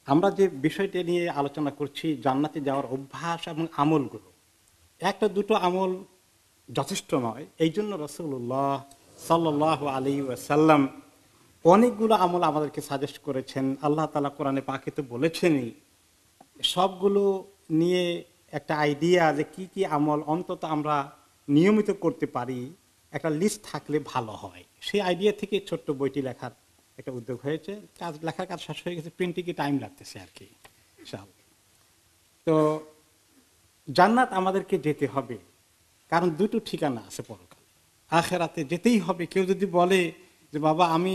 আমরা যে বিষয়টি নিয়ে আলোচনা করছি জান্নাতে যাওয়ার অভ্যাস এবং আমলগুলো, একটা দুটো আমল যথেষ্ট নয়। এই জন্য রাসূলুল্লাহ সাল্লাল্লাহু আলাইহি ওয়াসাল্লাম অনেকগুলো আমল আমাদেরকে সাজেস্ট করেছেন। আল্লাহ তাআলা কোরআনে পাকে তো বলেছেনই, সবগুলো নিয়ে একটা আইডিয়া যে কি কি আমল অন্তত আমরা নিয়মিত করতে পারি, একটা লিস্ট থাকলে ভালো হয়। সেই আইডিয়া থেকে ছোট্ট বইটি লেখার একটা উদ্যোগ হয়েছে। লেখার কাজ শেষ হয়ে গেছে, প্রিন্টিংয়ে টাইম লাগতেছে আর কি। তো জান্নাত আমাদেরকে যেতে হবে, কারণ দুটো ঠিকানা আছে পরকালে, আখেরাতে যেতেই হবে। কেউ যদি বলে যে বাবা আমি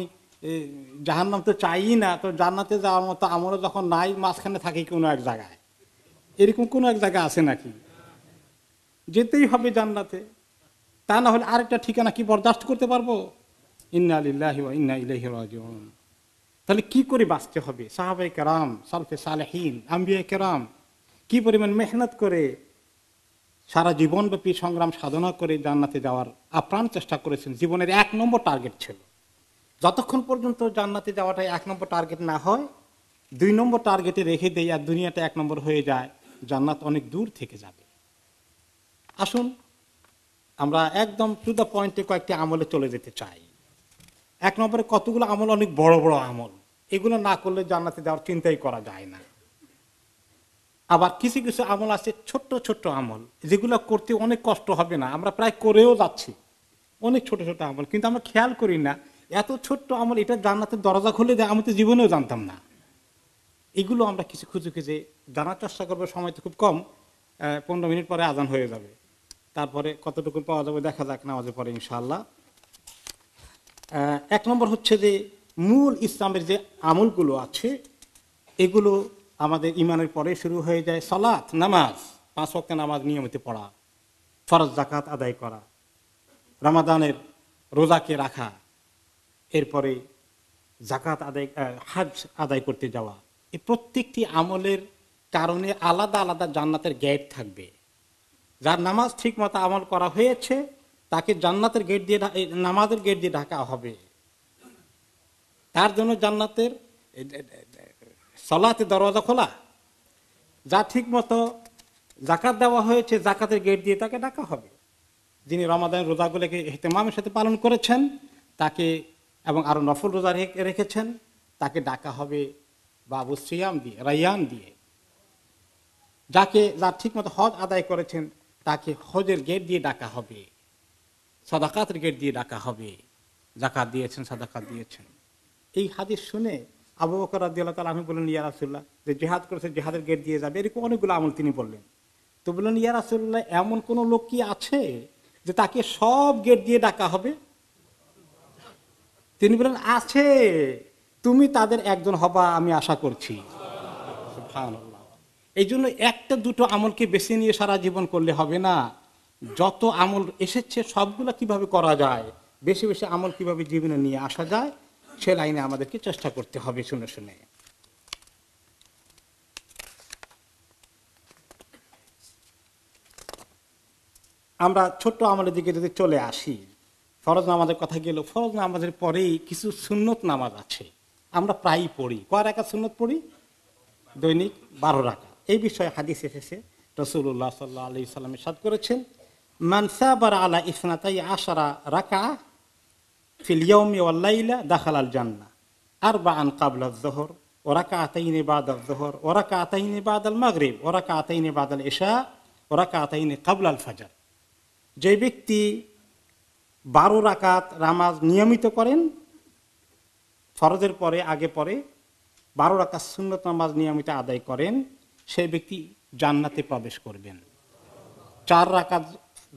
জাহান্নাম তো চাই না, তো জান্নাতে যাওয়ার মতো আমলও যখন নাই, মাঝখানে থাকি কোনো এক জায়গায়, এরকম কোনো এক জায়গা আছে নাকি? যেতেই হবে জান্নাতে, তা না হলে আরেকটা ঠিকানা কি বরদাস্ত করতে পারবো? ইন্না লিল্লাহি ওয়া ইন্না ইলাইহি রাজিউন। তাহলে কি করে বাঁচতে হবে? সাহাবায়ে কেরাম, সালফে সালেহিন, আম্বিয়ায়ে কেরাম কি পরিমাণ মেহনত করে সারা জীবনব্যাপী সংগ্রাম সাধনা করে জান্নাতে যাওয়ার আপ্রাণ চেষ্টা করেছেন। জীবনের 1 নম্বর টার্গেট ছিল। যতক্ষণ পর্যন্ত জান্নাতে যাওয়াটা 1 নম্বর টার্গেট না হয়, 2 নম্বর টার্গেটে রেখে দেয় আর দুনিয়াটা 1 নম্বর হয়ে যায়, জান্নাত অনেক দূর থেকে যাবে। আসুন আমরা একদম টু দ্য পয়েন্টে কয়েকটি আমলে চলে যেতে চাই। 1 নম্বরে কতগুলো আমল অনেক বড় বড় আমল, এগুলো না করলে জান্নাতে যাওয়ার চিন্তাই করা যায় না। আবার কিছু কিছু আমল আছে ছোট্ট ছোট্ট আমল, যেগুলো করতে অনেক কষ্ট হবে না, আমরা প্রায় করেও যাচ্ছি। অনেক ছোট ছোট আমল, কিন্তু আমরা খেয়াল করি না এত ছোট্ট আমল এটা জান্নাতের দরজা খুলে দেয়, আমি তো জীবনেও জানতাম না। এগুলো আমরা কিছু খুঁজে খুঁজে জানার চেষ্টা করবো। সময় তো খুব কম, 15 মিনিট পরে আজান হয়ে যাবে, তারপরে কতটুকু পাওয়া যাবে দেখা যাক নামাজের পরে ইনশাআল্লাহ। 1 নম্বর হচ্ছে যে মূল ইসলামের যে আমলগুলো আছে, এগুলো আমাদের ইমানের পরে শুরু হয়ে যায়। সালাত, নামাজ, 5 ওয়াক্ত নামাজ নিয়মিত পড়া, ফরজ যাকাত আদায় করা, রমাদানের রোজাকে রাখা, এরপরে যাকাত আদায়, হজ আদায় করতে যাওয়া। এই প্রত্যেকটি আমলের কারণে আলাদা আলাদা জান্নাতের গেট থাকবে। যার নামাজ ঠিক মতো আমল করা হয়েছে তাকে জান্নাতের গেট দিয়ে, নামাজের গেট দিয়ে ঢাকা হবে। তার জন্য জান্নাতের সালাতে দরওয়াজা খোলা। যা ঠিক মতো যাকাত দেওয়া হয়েছে যাকাতের গেট দিয়ে তাকে ডাকা হবে। যিনি রমাদান রোজাগুলোকে ইহতিমামের সাথে পালন করেছেন তাকে, এবং আরো নফল রোজা রেখেছেন, তাকে ডাকা হবে বাবু সিয়াম দিয়ে, রাইয়ান দিয়ে। যার ঠিক মতো হজ আদায় করেছেন তাকে হজের গেট দিয়ে ডাকা হবে, সাদাকাতের গেট দিয়ে ডাকা হবে। যাকাত দিয়েছেন, সাদাকাত দিয়েছেন। এই হাদিস শুনে আবু বকর রাদিয়াল্লাহু তাআলা আনহু বললেন, ইয়া রাসূলুল্লাহ, যে জিহাদ করেছে জিহাদের গেট দিয়ে যাবে, এরকম অনেকগুলো আমল তিনি বললেন। তো বললেন, ইয়া রাসূলুল্লাহ, এমন কোন লোক কি আছে যে তাকে সব গেট দিয়ে ডাকা হবে? তিনি বললেন, আছে, তুমি তাদের একজন হবা আমি আশা করছি। সুবহানাল্লাহ। এই জন্য একটা দুটো আমলকে বেছে নিয়ে সারা জীবন করলে হবে না। যত আমল এসেছে সবগুলো কিভাবে করা যায়, বেশি বেশি আমল কিভাবে জীবনে নিয়ে আসা যায়, সে লাইনে আমাদেরকে চেষ্টা করতে হবে শুনে শুনে। আমরা ছোট্ট আমলের দিকে যদি চলে আসি, ফরজ নামাজের কথা গেল, ফরজ নামাজের পরেই কিছু সুন্নত নামাজ আছে, আমরা প্রায়ই পড়ি। কয় রাকাত সুন্নত পড়ি? দৈনিক 12 রাকাত। এই বিষয়ে হাদিস এসেছে, রাসূলুল্লাহ সাল্লাল্লাহু আলাইহি ওয়াসাল্লাম ইরশাদ করেছেন, মান সাবারা আলা ইসনাতাই আশারা রাকাআহ ফিল ইয়াউমি ওয়াল লাইলা দাখালাল জান্নাহ আরবাআন ক্বাবলা আয-যুহর ওয়া রাকাআতাইনি বা'দা আয-যুহর ওয়া রাকাআতাইনি বা'দাল মাগরিব ওয়া রাকাআতাইনি বা'দাল ইশা ওয়া রাকাআতাইনি ক্বাবলাল ফজর। যে ব্যক্তি 12 রাকাত নামাজ নিয়মিত করেন, ফরজের পরে আগে পরে 12 রাকাত সুন্নত নামাজ নিয়মিত আদায় করেন, সেই ব্যক্তি জান্নাতে প্রবেশ করবেন। 4 রাকাত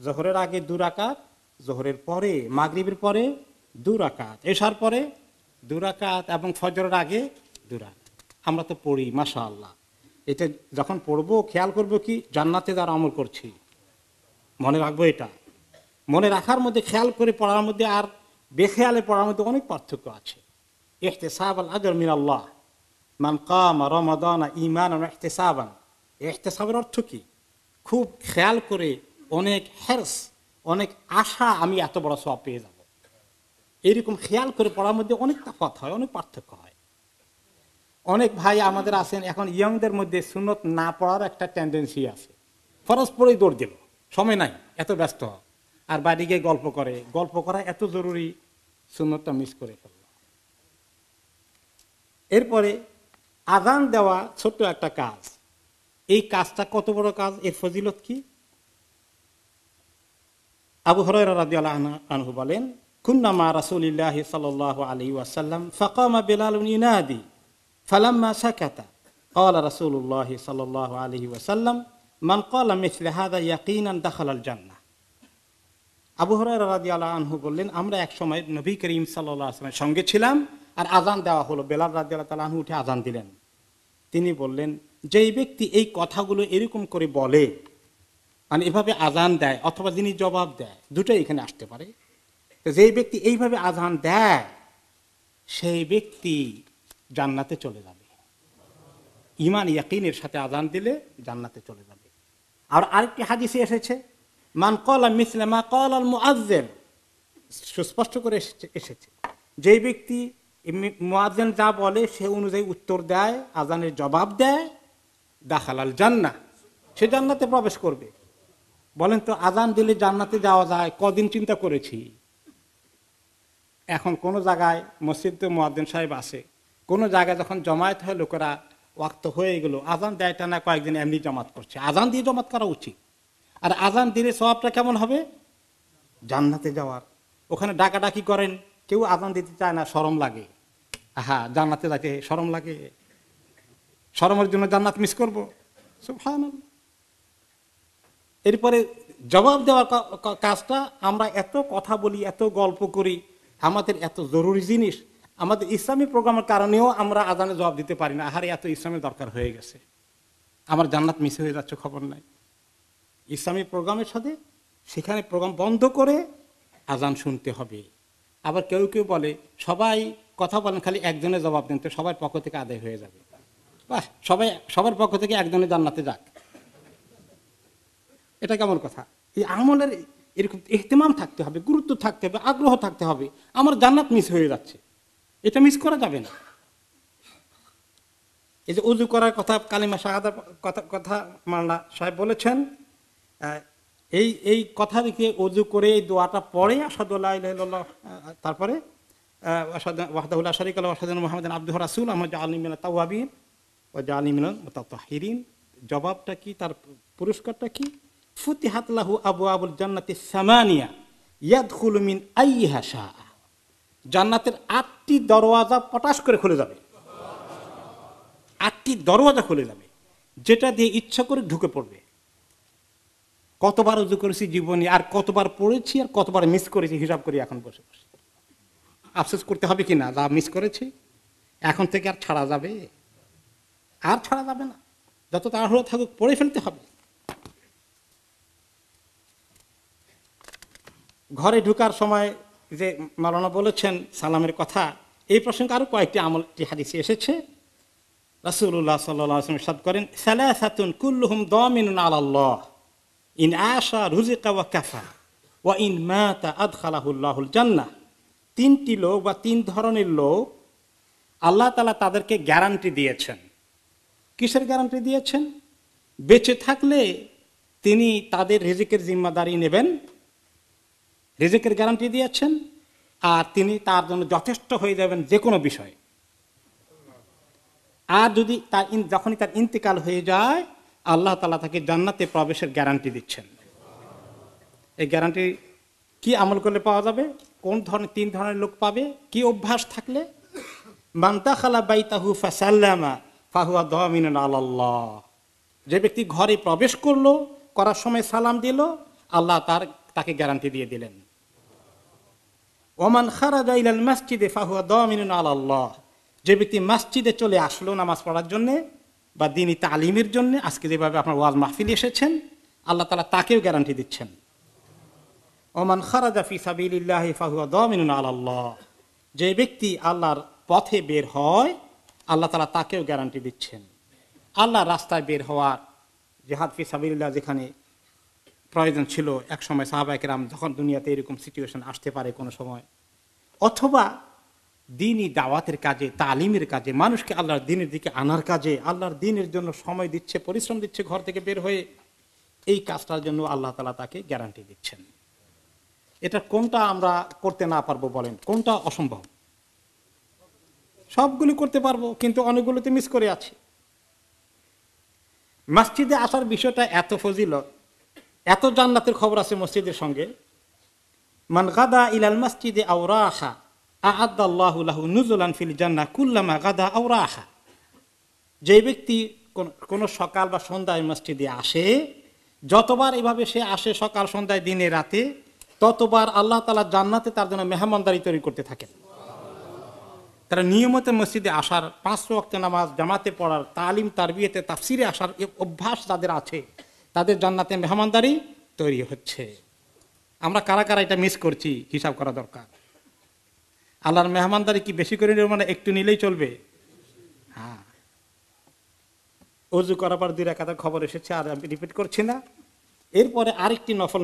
জোহরের আগে, 2 রাকাত জোহরের পরে, মাগরিবের পরে 2 রাকাত, এশার পরে 2 রাকাত এবং ফজরের আগে 2 রাকাত। আমরা তো পড়ি মাশাআল্লাহ। এটা যখন পড়বো খেয়াল করবো কি জান্নাতে যারা আমল করছি, মনে রাখবো। এটা মনে রাখার মধ্যে, খেয়াল করে পড়ার মধ্যে আর বেখেয়ালে পড়ার মধ্যে অনেক পার্থক্য আছে। ইহতিসাবাল আজর মিনাল্লাহ মান কামা রমাদানা ঈমানান ওয়া ইহতিসাবান। ইহতিসাবের অর্থ কি? খুব খেয়াল করে, অনেক হেরস, অনেক আশা, আমি এত বড় সওয়াব পেয়ে যাব, এরকম খেয়াল করে পড়ার মধ্যে অনেক তফাৎ হয়, অনেক পার্থক্য হয়। অনেক ভাই আমাদের আছেন এখন ইয়ংদের মধ্যে সুন্নত না পড়ার একটা টেন্ডেন্সি আছে, ফরজ পড়েই দৌড় দিল, সময় নাই, এত ব্যস্ত, আর বাড়ি গিয়ে গল্প করে, গল্প করা এত জরুরি, সুন্নতটা মিস করে ফেলল। এরপরে আযান দেওয়া ছোট্ট একটা কাজ, এই কাজটা কত বড় কাজ, এর ফজিলত কি? আবু হুরায়রা রাদিয়াল্লাহু আনহু বলেন, কুন্না মা রাসূলিল্লাহি সাল্লাল্লাহু আলাইহি ওয়াসাল্লাম ফাকামা বিলালুন ইউনাদি ফালাম্মা সাকাতা ক্বালা রাসূলুল্লাহি সাল্লাল্লাহু আলাইহি ওয়াসাল্লাম মান ক্বালা মিসলা হাযা ইয়াকিনান দাখালাল জান্নাহ। আবু হুরায়রা রাদিয়াল্লাহু আনহু বললেন, আমরা এক সময় নবী করিম সাল্লাল্লাহু আলাইহি ওয়াসাল্লামের সঙ্গে ছিলাম, আর আযান দেওয়া হলো, বেলাল রাদিয়াল্লাহু তাআলা আনহু উঠে আযান দিলেন। তিনি বললেন, যেই ব্যক্তি এই কথাগুলো এরকম করে বলে, মানে এভাবে আযান দেয় অথবা যিনি জবাব দেয়, দুটোই এখানে আসতে পারে, যেই ব্যক্তি এইভাবে আযান দেয় সেই ব্যক্তি জান্নাতে চলে যাবে। ঈমান ইয়াকিনের সাথে আযান দিলে জান্নাতে চলে যাবে। আর আরেকটি হাদিসে এসেছে, মান ক্বালা মিসলা মা ক্বালাল মুআজ্জিন, সুস্পষ্ট করে এসেছে, যেই ব্যক্তি মুআজ্জিন যা বলে সে অনুযায়ী উত্তর দেয়, আযানের জবাব দেয়, দাখালাল জান্নাহ, সে জান্নাতে প্রবেশ করবে। বলেন তো, আযান দিলে জান্নাতে যাওয়া যায়? কদিন চিন্তা করেছি। এখন কোন জায়গায় মসজিদে মুয়াজ্জিন সাহেব আছে, কোন জায়গায় যখন জমায়েত হয় লোকেরা ওয়াক্ত হয়ে গেল, আযান দেয়টা না কয়েকদিন এমনি জমাত করছে, আযান দিয়ে জমাত করা উচিত। আর আযান দিলে সওয়াবটা কেমন হবে? জান্নাতে যাওয়ার। ওখানে ডাকাডাকি করেন, কেউ আযান দিতে চায় না, শরম লাগে, হ্যাঁ জান্নাতে যাকে শরম লাগে, শরমের জন্য জান্নাত মিস করবো, সুবহানাল্লাহ। এরপরে জবাব দেওয়ার কাজটা, আমরা এত কথা বলি, এত গল্প করি, আমাদের এত জরুরি জিনিস, আমাদের ইসলামী প্রোগ্রামের কারণেও আমরা আযানে জবাব দিতে পারি না। আহারে এত ইসলামের দরকার হয়ে গেছে, আমার জান্নাত মিস হয়ে যাচ্ছে, খবর নাই। ইসলামী প্রোগ্রামের সাথে সেখানে প্রোগ্রাম বন্ধ করে আযান শুনতে হবে। আবার কেউ কেউ বলে, সবাই কথা বলেন, খালি একজনের জবাব দেন তো সবার পক্ষ থেকে আদায় হয়ে যাবে। বাহ, সবার পক্ষ থেকে একজনের জান্নাতে যাক, এটা কেমন কথা? এই আমলের এরকম ইহতিমাম থাকতে হবে, গুরুত্ব থাকতে হবে, আগ্রহ থাকতে হবে। আমার জান্নাত মিস হয়ে যাচ্ছে, এটা মিস করা যাবে না। এই যে উযু করার কথা, কালিমা শাহাদার কথা মাওলানা সাহেব বলেছেন, এই কথা দেখে উযু করে এই দোয়াটা পড়ে আশহাদু আল্লা ইলাহা ইল্লাল্লাহ, তারপরে ওয়াহদাহু লা শারীকা লাহু ওয়া আশহাদু আন্না মুহাম্মাদান আবদুহু ওয়া রাসূলুহু আম্মা জাআলনি মিনাত তাওয়াবিন ওয়া জাআলনি মিনাল মুতাতাহহিরিন। জবাবটা কি, তার পুরস্কারটা কি? ফুতিহাত লাহু আবওয়াবুল জান্নাতিস সামানিয়া ইয়াদখুলু মিন আইয়িহা শাআ। জান্নাতের 8টি দরওয়াজা পটাশ করে খুলে যাবে, 8টি দরওয়াজা খুলে যাবে, যেটা দিয়ে ইচ্ছা করে ঢুকে পড়বে। কতবার উযু করেছি জীবনে, আর কতবার পড়েছি, আর কতবার মিস করেছি, হিসাব করি এখন বসে বসে। আফসোস করতে হবে কিনা যা মিস করেছি, এখন থেকে আর ছাড়া যাবে? আর ছাড়া যাবে না, যত তাড়াহুড়ো থাকুক পড়ে ফেলতে হবে। ঘরে ঢুকার সময় যে মাওলানা বলেছেন সালামের কথা, এই প্রসঙ্গে আরো কয়েকটি আমলটি হাদিসে এসেছে। রাসূলুল্লাহ সাল্লাল্লাহু আলাইহি ওয়াসাল্লাম ইরশাদ করেন, সালাসাতুন কুল্লুহুম দামিনুন আলাল্লাহ ইন আশা রুজিকা ওয়া কাফা ওয়া ইন মাতা আদখালাহুল্লাহুল জান্নাহ। 3টি লোক বা 3 ধরনের লোক আল্লাহ তাআলা তাদেরকে গ্যারান্টি দিয়েছেন। কিসের গ্যারান্টি দিয়েছেন? বেঁচে থাকলে তিনি তাদের রিজিকের জিম্মাদারি নেবেন, রিজিকের গ্যারান্টি দিয়েছেন, আর তিনি তার জন্য যথেষ্ট হয়ে যাবেন যে কোনো বিষয়ে। আর যদি যখনই তার ইন্তেকাল হয়ে যায়, আল্লাহ তাআলা তাকে জান্নাতে প্রবেশের গ্যারান্টি দিচ্ছেন। এই গ্যারান্টি কি আমল করলে পাওয়া যাবে? কোন ধরনের 3 ধরনের লোক পাবে? কি অভ্যাস থাকলে? মান দাখালা বাইতাহু ফাসাল্লামা ফাহুয়া দামিনুন আলাল্লাহ। যে ব্যক্তি ঘরে প্রবেশ করলো, করার সময় সালাম দিল, আল্লাহ তাকে গ্যারান্টি দিয়ে দিলেন। ওমান খারাজা ইলাল মসজিদে ফাহুয়া দামিনুন আলাল্লাহ। যে ব্যক্তি মসজিদে চলে আসলো নামাজ পড়ার জন্য বা দ্বীনি তালিমের জন্য, আজকে যেভাবে আপনার ওয়াজ মাহফিলে এসেছেন, আল্লাহ তাআলা তাকেও গ্যারান্টি দিচ্ছেন। ওমান খারাজা ফি সাবিলিল্লাহি ফাহুয়া দামিনুন আলাল্লাহ। যে ব্যক্তি আল্লাহর পথে বের হয়, আল্লাহ তাআলা তাকেও গ্যারান্টি দিচ্ছেন। আল্লাহর রাস্তায় বের হওয়ার, জিহাদ ফি সাবিলিল্লাহ যেখানে প্রয়োজন ছিল এক সময়, সাহাবায়ে কেরাম যখন দুনিয়াতে এরকম সিচুয়েশন আসতে পারে কোনো সময়, অথবা দ্বীনি দাওয়াতের কাজে, তালিমের কাজে, মানুষকে আল্লাহর দ্বীনের দিকে আনার কাজে, আল্লাহর দ্বীনের জন্য সময় দিচ্ছে, পরিশ্রম দিচ্ছে, ঘর থেকে বের হয়ে, এই কাজটার জন্য আল্লাহ তাআলা তাকে গ্যারান্টি দিচ্ছেন। এটা কোনটা আমরা করতে না পারবো বলেন? কোনটা অসম্ভব? সবগুলো করতে পারবো, কিন্তু অনেকগুলোতে মিস করে আছি। মসজিদে আসার বিষয়টা এত ফজিলত, এত জান্নাতের খবর আছে মসজিদের সঙ্গে। মান গাদা ইলাল মসজিদে আও রাহা আ'আদাল্লাহু লাহু নুজুলান ফিল জান্নাহ কুল্লামা গাদা আও রাহা। যে ব্যক্তি কোন সকাল বা সন্ধ্যায় মসজিদে আসে, যতবার এভাবে সে আসে সকাল সন্ধ্যায় দিনে রাতে, ততবার আল্লাহ তাআলা জান্নাতে তার জন্য মেহমানদারি তৈরি করতে থাকেন। তারা নিয়মিত মসজিদে আসার, 5 ওয়াক্ত নামাজ জামাতে পড়ার, তালিম তারবিয়াতে তাফসিরে আসার অভ্যাস যাদের আছে, তাদের জান্নাতে মেহমানদারি তৈরি হচ্ছে। আমরা কারা কারা এটা মিস করছি হিসাব করা দরকার। আল্লাহর মেহমানদারি কি বেশি করে নিলে মানে একটু নিলেই চলবে? হ্যাঁ, ওযু করার পর 2 রাকাতের খবর এসেছে, আর আমি রিপিট করছি না। এরপরে আরেকটি নফল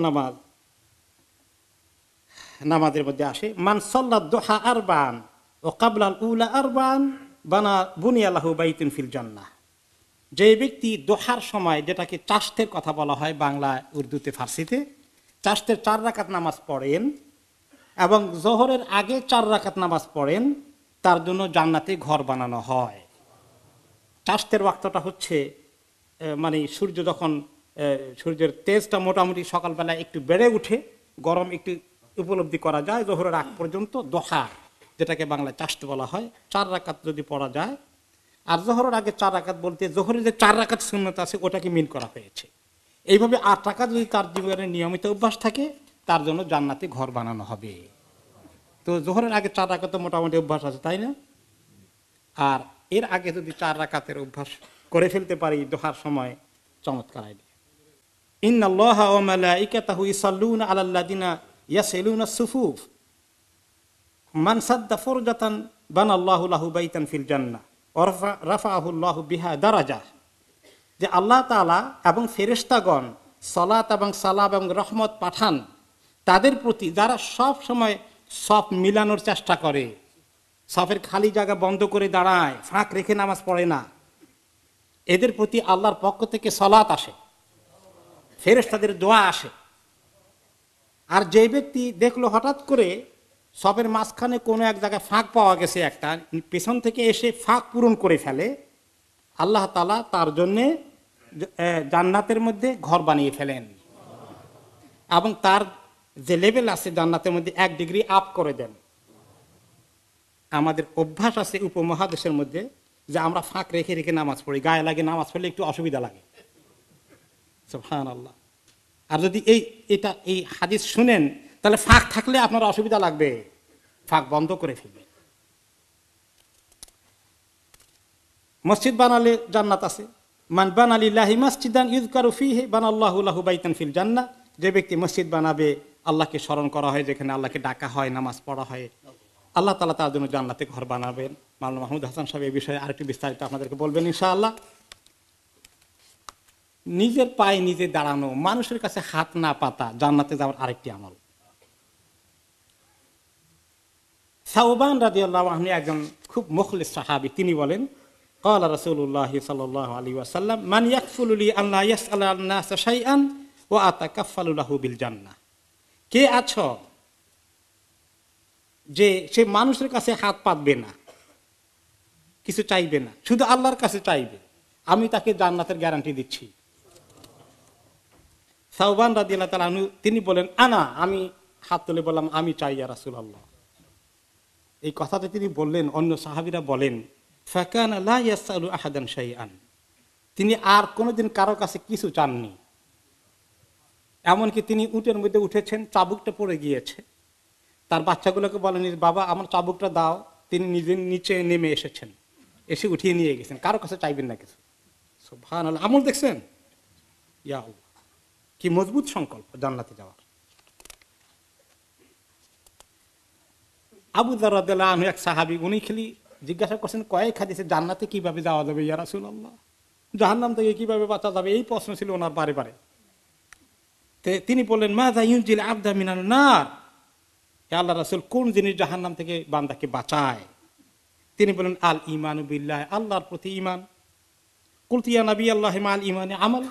নামাজের মধ্যে আসে, মান সাল্লাত দুহা আরবান ও কাবলাল উলা আরবান বানা বুনিয়া লাহু বাইতুন ফিল জান্নাহ। যে ব্যক্তি দোহার সময়, যেটাকে চাশতের কথা বলা হয় বাংলায়, উর্দুতে, ফার্সিতে, চাশতের 4 রাকাত নামাজ পড়েন এবং জোহরের আগে 4 রাকাত নামাজ পড়েন, তার জন্য জান্নাতে ঘর বানানো হয়। চাশতের ওয়াক্তটা হচ্ছে মানে সূর্য যখন, সূর্যের তেজটা মোটামুটি সকালবেলা একটু বেড়ে উঠে, গরম একটু উপলব্ধি করা যায়, জোহরের আগ পর্যন্ত দোহা, যেটাকে বাংলায় চাশত বলা হয়, 4 রাকাত যদি পড়া যায়। আর জোহরের আগে 4 রাকাত বলতে জোহরের যে 4 রাকাত সুন্নত আছে ওটাকে মিন করা হয়েছে। এইভাবে 8 রাকাত যদি তার জীবনে নিয়মিত অভ্যাস থাকে, তার জন্য জান্নাতে ঘর বানানো হবে। তো জোহরের আগে 4 রাকাত মোটামুটি অভ্যাস আছে, তাই না? আর এর আগে যদি 4 রাকাতের অভ্যাস করে ফেলতে পারি দোহার সময়, চমৎকার আইডিয়া। ইন্নাল্লাহা ওয়া মালাইকাতাহু ইসাল্লুনা আলাল্লাযিনা ইয়াসিলুনা সুফুফ মান সাদ্দা ফুরজাতান বানাল্লাহু লাহু বাইতান ফিল জান্নাহ ওয়া রাফাআহু আল্লাহু বিহা দারাজাহ। যে আল্লাহ তাআলা এবং ফেরেশতাগণ সালাত এবং সালাম এবং রহমত পাঠান তাদের প্রতি, যারা সব সময় সফ মিলানোর চেষ্টা করে, সফের খালি জায়গা বন্ধ করে দাঁড়ায়, ফাঁক রেখে নামাজ পড়ে না, এদের প্রতি আল্লাহর পক্ষ থেকে সালাত আসে, ফেরেশতাদের দোয়া আসে। আর যে ব্যক্তি দেখলো হঠাৎ করে সবের মাঝখানে কোনো এক জায়গায় ফাঁক পাওয়া গেছে, একটা পেছন থেকে এসে ফাঁক পূরণ করে ফেলে, আল্লাহ তাআলা তার জন্যে জান্নাতের মধ্যে ঘর বানিয়ে ফেলেন এবং তার যে লেভেল আছে জান্নাতের মধ্যে 1 ডিগ্রি আপ করে দেন। আমাদের অভ্যাস আছে উপমহাদেশের মধ্যে যে আমরা ফাঁক রেখে রেখে নামাজ পড়ি, গায়ে লাগে, নামাজ পড়লে একটু অসুবিধা লাগে। সুবহানাল্লাহ। আর যদি এই হাদিস শুনেন, তাহলে ফাঁক থাকলে আপনার অসুবিধা লাগবে, ফাঁক বন্ধ করে ফেলবে। মসজিদ বানালে জান্নাত আছে। মান বানা লিল্লাহি মাসজিদান ইযকারু ফীহি বানাল্লাহু লাহু বাইতান ফিল জান্নাহ। যে ব্যক্তি মসজিদ বানাবে, আল্লাহকে স্মরণ করা হয়, যেখানে আল্লাহকে ডাকা হয়, নামাজ পড়া হয়, আল্লাহ তাআলা তার জন্য জান্নাতে ঘর বানাবেন। মাওলানা মাহমুদ হাসান সাহেব এই বিষয়ে আরেকটু বিস্তারিত আপনাদেরকে বলবেন ইনশাআল্লাহ। নিজের পায়ে নিজে দাঁড়ানো, মানুষের কাছে হাত না পাতা, জান্নাতে যাওয়ার আরেকটি আমল। সাওবান রাদিয়াল্লাহু আনহু একজন খুব মুখলিস সাহাবী, তিনি বলেন, ক্বালা রাসূলুল্লাহ সাল্লাল্লাহু আলাইহি ওয়াসাল্লাম মান ইয়াকফুলু লি আল্লা ইয়াসআলা আন-নাস শাইআন ওয়া আতাকাফফালু লাহু বিল জান্নাহ। কে আছো যে সে মানুষের কাছে হাত পাতবে না, কিছু চাইবে না, শুধু আল্লাহর কাছে চাইবে, আমি তাকে জান্নাতের গ্যারান্টি দিচ্ছি। সাওবান রাদিয়াল্লাহু তাআলা আনহু তিনি বলেন, আমি হাত তুলে বললাম, আমি চাই ইয়া রাসূলুল্লাহ। এই কথাটা তিনি বললেন, অন্য সাহাবীরা বলেন, ফাকানা লা ইয়াসআলু আহাদান শাইআন। তিনি আর কোনোদিন কারো কাছে কিছু চাননি। এমনকি তিনি উটের মধ্যে উঠেছেন, চাবুকটা পড়ে গিয়েছে, তার বাচ্চাগুলোকে বলেন, বাবা আমার চাবুকটা দাও। তিনি নিজে নিচে নেমে এসেছেন, এসে উঠিয়ে নিয়ে গেছেন, কারো কাছে চাইবেন না কিছু। সুবহানাল্লাহ, আমল দেখছেন? ইয়া আল্লাহ, কি মজবুত সংকল্প জান্নাতে যাওয়ার। আবু যার রাদিয়াল্লাহু আনহু এক সাহাবী, উনি খালি জিজ্ঞাসা করছেন, কয়েক হাদিসে জান্নাতে কিভাবে যাওয়া যাবে ইয়া রাসূলুল্লাহ, জাহান্নাম থেকে কিভাবে বাঁচা যাবে, এই প্রশ্ন ছিল ওনার বারে বারে। তিনি বললেন, মাযা ইউনজিল আবদা মিনান নার। হে আল্লাহ রাসূল, কোন জিনিস জাহান্নাম থেকে বান্দাকে বাঁচায়? তিনি বলেন, আল ঈমানু বিল্লাহ, আল্লাহর প্রতি ঈমান। কুলতু ইয়া নবী আল্লাহ মাল ঈমানে আমল,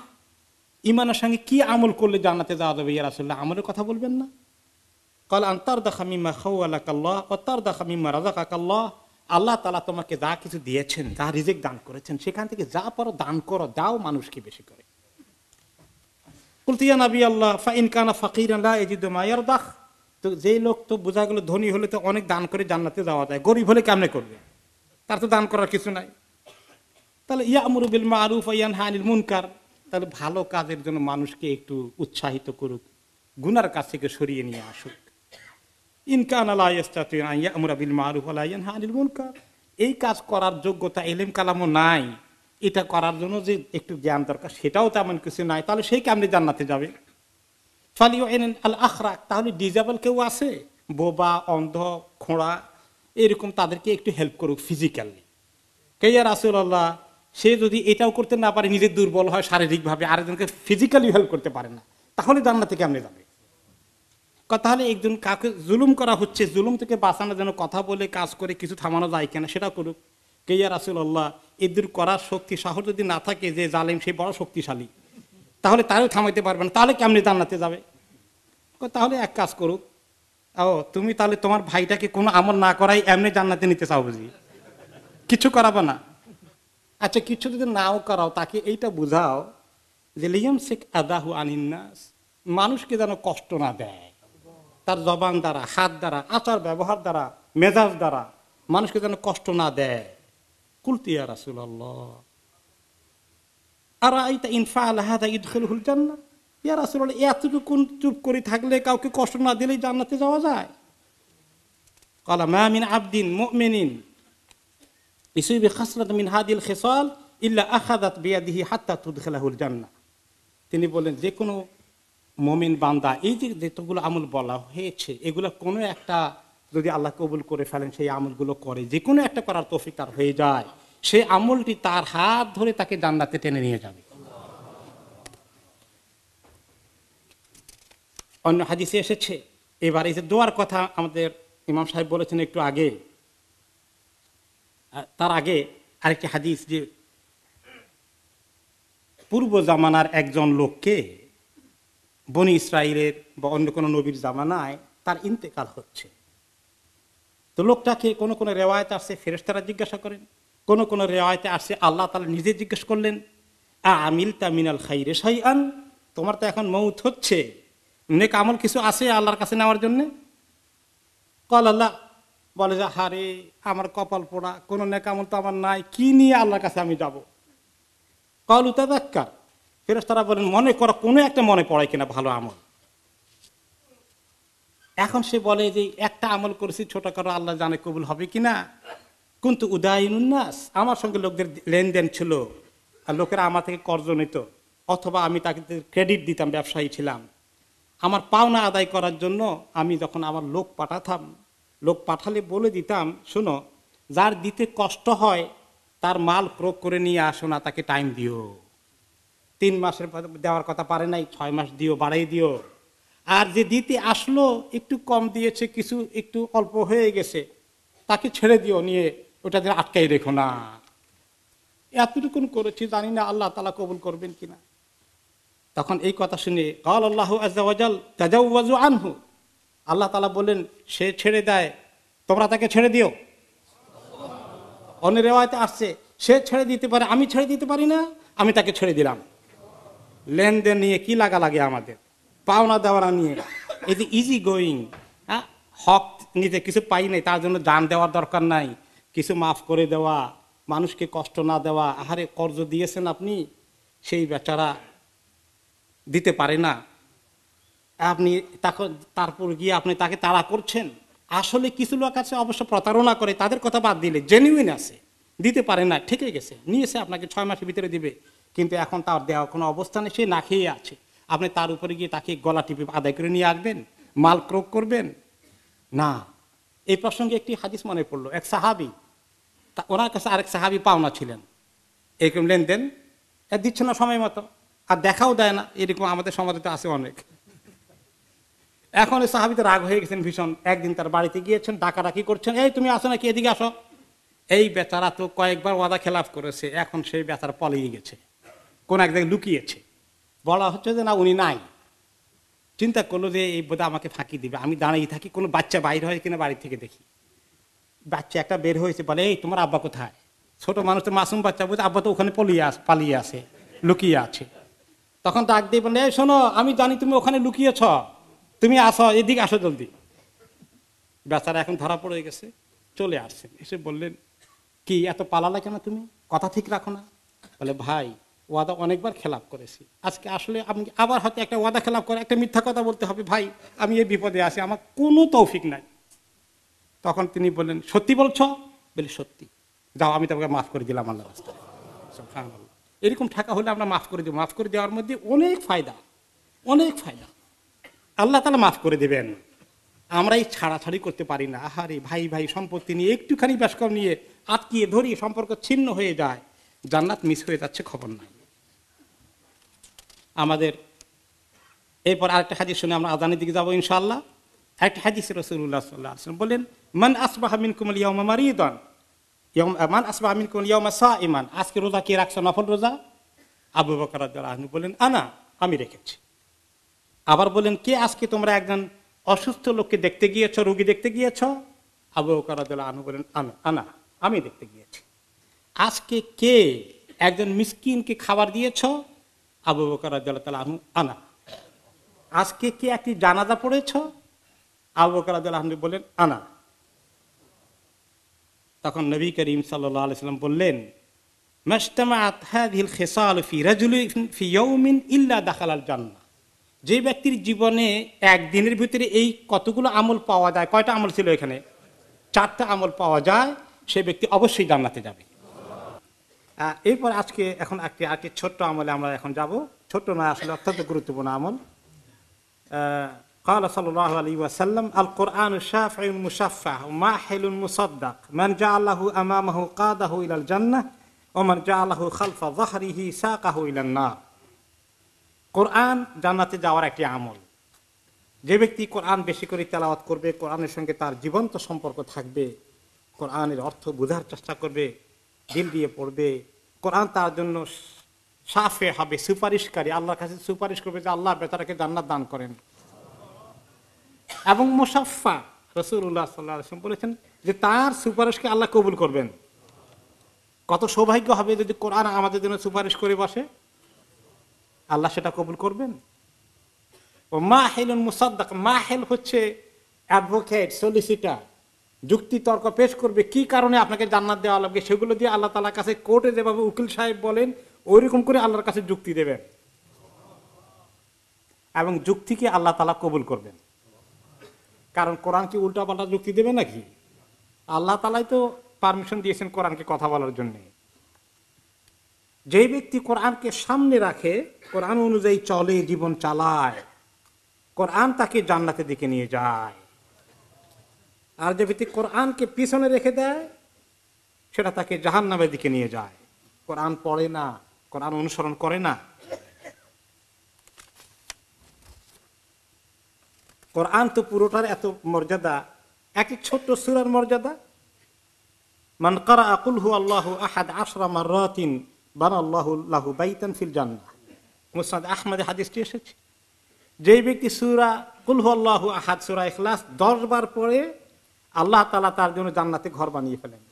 ঈমানের সঙ্গে কি আমল করলে জান্নাতে যাওয়া যাবে ইয়া রাসূলুল্লাহ? আমলের কথা বলবেন না? ক্বাল আন তারদাখা মিম্মা খাওয়ালাকাল্লাহ ওয়া তারদাখা মিম্মা রাযাকাকাল্লাহ, আল্লাহ তাআলা তোমাকে যা কিছু দিয়েছেন, যা রিজিক দান করেছেন, সেখান থেকে যা পারো দান করো, দাও মানুষকে বেশি করে। কুলতু ইয়া নবী আল্লাহ ফা ইন কানা ফাকিরান লা ইয়াজিদু মা ইয়ারদাখ, তো যে লোক তো বোঝা গেল ধনী হলে তো অনেক দান করে জান্নাতে যাওয়া যায়, গরিব হলে কেমনে করবে? তার তো দান করার কিছু নাই। তাহলে ইয়ামুরু বিল মারুফ ওয়া ইয়ানহা আনিল মুনকার, তাহলে ভালো কাজের জন্য মানুষকে একটু উৎসাহিত করুক, গুনার কাছ থেকে সরিয়ে নিয়ে আসুক। ইন কানা লা ইস্তাতিউ আন ইয়ামুরা বিল মারুফ ওয়া লা ইয়ানহা আনিল মুনকার, এই কাজ করার যোগ্যতা ইলম কালামও নাই, এটা করার জন্য যে একটু জ্ঞান দরকার সেটাও তেমন কিছু নাই, তাহলে সেই কেমনে জান্নাতে যাবে? ফালিউইন আল আখরাক, তাহলে ডিজেবল কেউ আছে, বোবা, অন্ধ, খোঁড়া, এরকম তাদেরকে একটু হেল্প করুক ফিজিক্যালি। কে ইয়া রাসূলুল্লাহ, সে যদি এটাও করতে না পারে, নিজে দুর্বল হয় শারীরিকভাবে, আরেকজনকে ফিজিক্যালি হেল্প করতে পারে না, তাহলে জান্নাতে কেমনে যাবে? তাহলে একজন কাকে জুলুম করা হচ্ছে, জুলুম থেকে বাঁচানোর জন্য কথা বলে কাজ করে কিছু থামানো যায় কিনা সেটা করুক। কে ইয়া রাসূলুল্লাহ, এদের করার শক্তি সাহস যদি না থাকে, যে জালেম সে বড় শক্তিশালী, তাহলে তারও থামাইতে পারবে না, তাহলে কেমনে জান্নাতে যাবে? তাহলে এক কাজ করুক, ও তুমি তাহলে তোমার ভাইটাকে কোনো আমল না করাই এমনি জান্নাতে নিতে চাও বুঝি, কিছু করাবো না? আচ্ছা, কিছু যদি নাও করাও, তাকে এইটা বুঝাও যে লিয়ামসিক আদাহু আনিন নাস, মানুষকে যেন কষ্ট না দেয়, তার জবান দ্বারা, হাত দ্বারা, আচার ব্যবহার দ্বারা, মেজাজ দ্বারা মানুষকে যেন কষ্ট না দেয়। কুলতু ইয়া রাসূলুল্লাহ আরাআইতা ইন ফাআলা হাযা ইদখিলুহুল জান্নাহ, ইয়া রাসূলুল্লাহ, এতটুকু চুপ করে থাকলে, কাউকে কষ্ট না দিলেই জান্নাতে যাওয়া যায়? ক্বালা মা মিন আবদিন মুমিনিন ইসিবু খাসলাতান মিন হাদিল খিসাল ইল্লা আখাযাত বিয়াদিহি হাত্তা তুদখিলাহুল জান্নাহ। তিনি বলেন, যে কোনো মুমিন বান্দা এই যে যতগুলো আমল বলা হয়েছে, এগুলো কোনো একটা যদি আল্লাহ কবুল করে ফেলেন, সেই আমলগুলো করে, যে কোনো একটা করার তৌফিক তার হয়ে যায়, সেই আমলটি তার হাত ধরে তাকে জান্নাতে টেনে নিয়ে যাবে। অন্য হাদিসে এসেছে। এবার এই যে দোয়ার কথা আমাদের ইমাম সাহেব বলেছেন একটু আগে, তার আগে আরেকটি হাদিস, যে পূর্ব জামানার একজন লোককে বনি ইসরাইলের বা অন্য কোনো নবীর জামানায় তার ইন্তেকাল হচ্ছে। তো লোকটাকে কোনো কোনো রেওয়ায়তে আসছে ফেরেশতারা জিজ্ঞাসা করেন, কোনো কোনো রেওয়ায়তে আসছে আল্লাহ তাআলা নিজে জিজ্ঞেস করলেন, আমিলতা মিনাল খাইরি শাইআন, তোমার তো এখন মউত হচ্ছে, নেক আমল কিছু আছে আল্লাহর কাছে নেওয়ার জন্য? ক্বাল আল্লাহ, বলে যে হারে আমার কপাল পোড়া, কোনো নেক আমল তো আমার নাই, কি নিয়ে আল্লাহর কাছে আমি যাব? ক্বালু তাযাক্কার, ফেরেশতারা বলেন মনে করো, কোনো একটা মনে পড়ে কিনা ভালো আমল। এখন সে বলে যে একটা আমল করেছি ছোটখাটো, আল্লাহ জানে কবুল হবে কিনা। কিন্তু উদাইনুন নাস, আমার সঙ্গে লোকদের লেনদেন ছিল, আর লোকেরা আমার থেকে কর্জ নিত, অথবা আমি তাকে ক্রেডিট দিতাম, ব্যবসায়ী ছিলাম, আমার পাওনা আদায় করার জন্য আমি যখন আমার লোক পাঠাতাম, লোক পাঠালে বলে দিতাম, শোনো, যার দিতে কষ্ট হয় তার মাল ক্রয় করে নিয়ে আসো না, তাকে টাইম দিও, 3 মাসের দেওয়ার কথা পারে নাই, 6 মাস দিও, বাড়াই দিও। আর যে দিতে আসলো একটু কম দিয়েছে, কিছু একটু অল্প হয়ে গেছে, তাকে ছেড়ে দিও, নিয়ে ওটা দিয়ে আটকাই রেখো না। এতটুকুন করেছি, জানি না আল্লাহ তাআলা কবুল করবেন কিনা। তখন এই কথা শুনে ক্বাল আল্লাহু আযজা ওয়া জাল তাজাওয়াজু আনহু, আল্লাহ তাআলা বলেন সে ছেড়ে দেয়, তোমরা তাকে ছেড়ে দিও। অন্য রিওয়ায়াতে আসছে সে ছেড়ে দিতে পারে, আমি ছেড়ে দিতে পারি না, আমি তাকে ছেড়ে দিলাম। লেনদেন নিয়ে কি লাগা লাগে আমাদের, পাওনা দেওয়ানা নিয়ে, এই যে ইজি গোয়িং, হক নিতে কিছু পাই নাই, তার জন্য জান দেওয়ার দরকার নাই, কিছু মাফ করে দেওয়া, মানুষকে কষ্ট না দেওয়া। আহারে কর্জ দিয়েছেন আপনি, সেই বেচারা দিতে পারে না, আপনি তারপর গিয়ে আপনি তাকে তাড়া করছেন। আসলে কিছু লোক আছে অবশ্য প্রতারণা করে, তাদের কথা বাদ দিলে জেনুইন আছে, দিতে পারে না, ঠিকই গেছে, নিয়েছে আপনাকে 6 মাসের ভিতরে দিবে, কিন্তু এখন তার দেওয়া কোনো অবস্থানে, সে না খেয়ে আছে, আপনি তার উপরে গিয়ে তাকে গলা টিপে আদায় করে নিয়ে আসবেন, মাল ক্রয় করবেন না। এই প্রসঙ্গে একটি হাদিস মনে পড়লো, এক সাহাবী, ওনার কাছে আরেক সাহাবী পাওনা ছিলেন, এরকম লেনদেন দিচ্ছে না সময় মতো, আর দেখাও দেয় না, এরকম আমাদের সমাজে তো আছে অনেক। এখন ওই সাহাবীতে রাগ হয়ে গেছেন ভীষণ। একদিন তার বাড়িতে গিয়েছেন, ডাকাডাকি করছেন, এই তুমি আসো নাকি, এদিকে আসো। এই বেচারা তো কয়েকবার ওয়াদা খেলাফ করেছে, এখন সেই বেচারা পলিয়ে গেছে, কোন এক জায়গায় লুকিয়েছে। বলা হচ্ছে যে না উনি নাই। চিন্তা করলো যে এই বোধ আমাকে ফাঁকি দিবে, আমি দাঁড়িয়ে থাকি, কোনো বাচ্চা বাইর হয় কিনা বাড়ি থেকে দেখি। বাচ্চা একটা বের হয়েছে, বলে এই তোমার আব্বা কোথায়? ছোট মানুষ তো, মাসুম বাচ্চা, বলছে আব্বা তো ওখানে পালিয়ে আছে, লুকিয়ে আছে। তখন ডাক দিয়ে বলে, এই শোনো, আমি জানি তুমি ওখানে লুকিয়েছ, তুমি আসো, এদিকে আসো জলদি। বেচারা এখন ধরা পড়ে গেছে, চলে আসছেন, এসে বললেন কি এত পালালে কেন, তুমি কথা ঠিক রাখো না? বলে ভাই ওয়াদা অনেকবার খেলাপ করেছি, আজকে আসলে আমি আবার হয়তো একটা ওয়াদা খেলাপ করে একটা মিথ্যা কথা বলতে হবে, ভাই আমি এই বিপদে আছি, আমার কোনো তৌফিক নাই। তখন তিনি বললেন, সত্যি বলছো? বলে সত্যি। যাও, আমি তোমাকে মাফ করে দিলাম আল্লাহর রাস্তায়। সুবহানাল্লাহ। এরকম ঠাকা হলে আমরা মাফ করে দেব। মাফ করে দেওয়ার মধ্যে অনেক ফায়দা, অনেক ফায়দা। আল্লাহ তাআলা মাফ করে দেবেন। আমরা এই ছাড়াছাড়ি করতে পারি না। আহারে ভাই ভাই সম্পত্তি নিয়ে একটুখানি ব্যাসকম নিয়ে আটকিয়ে ধরি, সম্পর্ক ছিন্ন হয়ে যায়, জান্নাত মিস হয়ে যাচ্ছে, খবর নাই আমাদের। এরপর আরেকটা হাদিস শুনে আমরা আযানের দিকে যাবো ইনশাআল্লাহ। একটা হাদিসে রাসূলুল্লাহ সাল্লাল্লাহু আলাইহি ওয়াসাল্লাম বলেন, মান আসবাহা মিনকুমুল ইয়াওমা মারিদান, মান আসবাহা মিনকুমুল ইয়াওমা সাইমান। আজকে রোজা কে রাখছো, নফল রোজা? আবু বকর রাদিয়াল্লাহু আনহু বলেন, আনা, আমি রেখেছি। আবার বলেন, কে আজকে তোমরা একজন অসুস্থ লোককে দেখতে গিয়েছো, রোগী দেখতে গিয়েছো? আবু বকর রাদিয়াল্লাহু আনহু বলেন, আনা, আমি দেখতে গিয়েছি। আজকে কে একজন মিসকিনকে খাবার দিয়েছো? আবু বকর রাদিয়াল্লাহু আনহু, আনা। আজকে কে একটি জানাজা পড়েছো? আবু বকর রাদিয়াল্লাহু আনহু বলেন, আনা। তখন নবী করিম সাল্লাল্লাহু আলাইহি ওয়াসাল্লাম বললেন, মাশতামাআত হাযিহিল খিসাল ফি রাজুলিন ফি ইয়াওমিন ইল্লা দাখালাল জান্নাহ। যে ব্যক্তির জীবনে একদিনের ভিতরে এই কতগুলো আমল পাওয়া যায়, কয়টা আমল ছিল এখানে? 4টা আমল পাওয়া যায়, সে ব্যক্তি অবশ্যই জান্নাতে যাবে। এরপর আজকে এখন একটি ছোট্ট আমলে আমরা এখন যাব। ছোট্ট নয়, আসলে অত্যন্ত গুরুত্বপূর্ণ আমল। قال صلى الله عليه وسلم القرآن شافع مشفع ماحل مصدق من جعله أمامه قاده إلى الجنة ومن جعله خلف ظهره ساقه إلى النار। কোরআন জান্নাতে যাওয়ার একটি আমল। যে ব্যক্তি কোরআন বেশি করে তেলাওয়াত করবে, কোরআনের সঙ্গে তার জীবন্ত সম্পর্ক থাকবে, কোরআনের অর্থ বোঝার চেষ্টা করবে, দিল দিয়ে পড়বে, কোরআন তার জন্য সাফে হবে, সুপারিশকারী, আল্লাহর কাছে সুপারিশ করবে যে আল্লাহ বেচারাকে জান্নাত দান করেন। এবং মুসাফফা, রাসূলুল্লাহ সাল্লাল্লাহু আলাইহি ওয়াসাল্লাম বলেছেন যে তার সুপারিশকে আল্লাহ কবুল করবেন। কত সৌভাগ্য হবে যদি কোরআন আমাদের জন্য সুপারিশ করে বসে, আল্লাহ সেটা কবুল করবেন। ও মাহিলুন মুসাদ্দাক, মাহিল হচ্ছে অ্যাডভোকেট, সলিসিটার, যুক্তি তর্ক পেশ করবে কি কারণে আপনাকে জান্নাত দেওয়া লাগবে, সেগুলো দিয়ে আল্লাহ তাআলার কাছে কোর্টে যেভাবে উকিল সাহেব বলেন ওইরকম করে আল্লাহর কাছে যুক্তি দেবেন, এবং যুক্তিকে আল্লাহ তাআলা কবুল করবেন। কারণ কোরআন কি উল্টাপাল্টা যুক্তি দেবে নাকি? আল্লাহ তাআলাই তো পারমিশন দিয়েছেন কোরআনকে কথা বলার জন্য। যে ব্যক্তি কোরআনকে সামনে রাখে, কোরআন অনুযায়ী চলে, জীবন চালায়, কোরআন তাকে জান্নাতের দিকে নিয়ে যায়। আর যে ব্যক্তি কোরআনকে পিছনে রেখে দেয়, সেটা তাকে জাহান্নামের দিকে নিয়ে যায়। কোরআন পড়ে না, কোরআন অনুসরণ করে না। কোরআন তো পুরোটার এত মর্যাদা, একটি ছোট্ট সূরার মর্যাদা। মান ক্বারাআ কুল হুয়াল্লাহু আহাদ 10 মাররাতিন বানাল্লাহু লাহু বাইতান ফিল জান্নাহ। মুসনাদ আহমদে হাদিসটি এসেছে। যেই ব্যক্তি সূরা কুল হুয়াল্লাহু আহাদ, সূরা ইখলাস 10 বার পড়ে, আল্লাহ তাআলা তার জন্য জান্নাতে ঘর বানিয়ে ফেলেন।